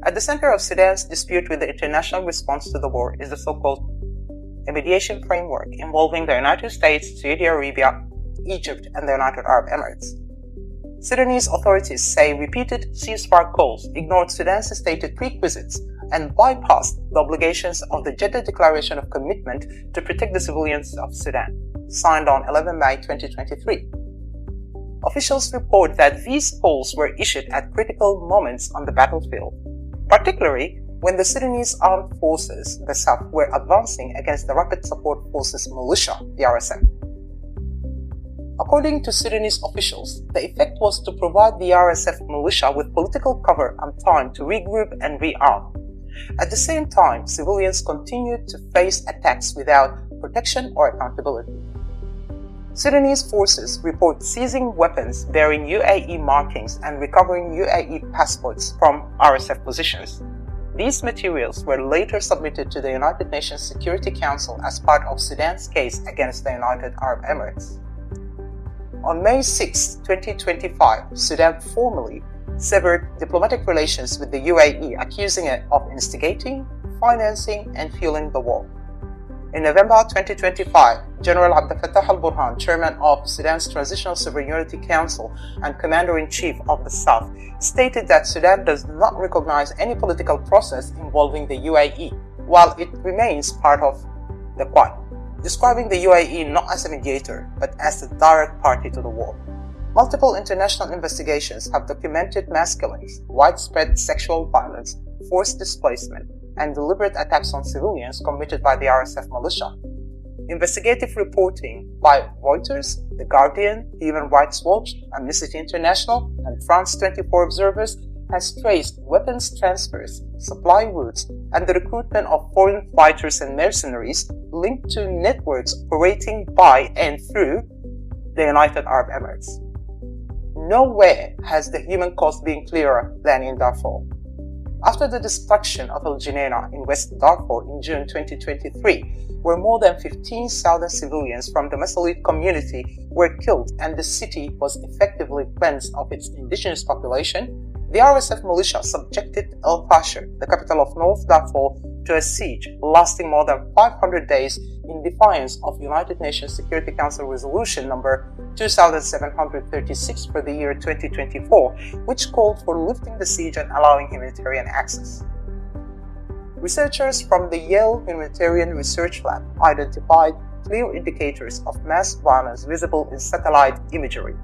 At the center of Sudan's dispute with the international response to the war is the so-called mediation framework involving the United States, Saudi Arabia, Egypt, and the United Arab Emirates. Sudanese authorities say repeated ceasefire calls ignored Sudan's stated prerequisites and bypassed the obligations of the Jeddah Declaration of Commitment to protect the civilians of Sudan, signed on 11 May 2023. Officials report that these calls were issued at critical moments on the battlefield, particularly when the Sudanese armed forces, the SAF, were advancing against the Rapid Support Forces militia, the RSF. According to Sudanese officials, the effect was to provide the RSF militia with political cover and time to regroup and rearm. At the same time, civilians continued to face attacks without protection or accountability. Sudanese forces report seizing weapons bearing UAE markings and recovering UAE passports from RSF positions. These materials were later submitted to the United Nations Security Council as part of Sudan's case against the United Arab Emirates. On May 6, 2025, Sudan formally severed diplomatic relations with the UAE, accusing it of instigating, financing, and fueling the war. In November 2025, General Abdel Fattah al-Burhan, chairman of Sudan's Transitional Sovereignty Council and commander-in-chief of the SAF, stated that Sudan does not recognize any political process involving the UAE, while it remains part of the Quad, describing the UAE not as a mediator, but as the direct party to the war. Multiple international investigations have documented mass killings, widespread sexual violence, forced displacement, and deliberate attacks on civilians committed by the RSF militia. Investigative reporting by Reuters, The Guardian, Human Rights Watch, Amnesty International, and France 24 observers has traced weapons transfers, supply routes, and the recruitment of foreign fighters and mercenaries linked to networks operating by and through the United Arab Emirates. Nowhere has the human cost been clearer than in Darfur. After the destruction of El Geneina in West Darfur in June 2023, where more than 15,000 civilians from the Masalit community were killed and the city was effectively cleansed of its indigenous population, the RSF militia subjected El Fasher, the capital of North Darfur, to a siege lasting more than 500 days in defiance of United Nations Security Council Resolution number 2736 for the year 2024, which called for lifting the siege and allowing humanitarian access. Researchers from the Yale Humanitarian Research Lab identified clear indicators of mass violence visible in satellite imagery,